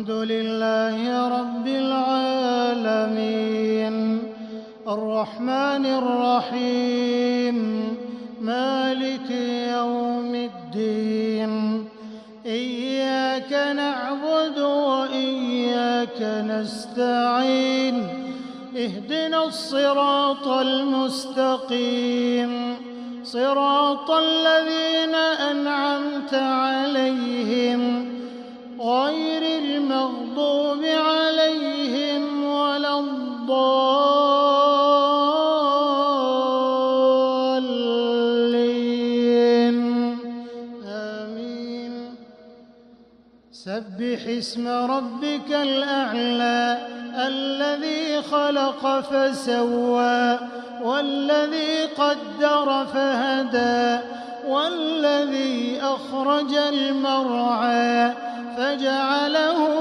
الحمد لله رب العالمين الرحمن الرحيم مالك يوم الدين إياك نعبد وإياك نستعين اهدنا الصراط المستقيم صراط الذين أنعمت عليهم غير المغضوب عليهم ولا الضالين آمين. سبح اسم ربك الأعلى الذي خلق فسوى والذي قدر فهدى والذي أخرج المرعى فجعله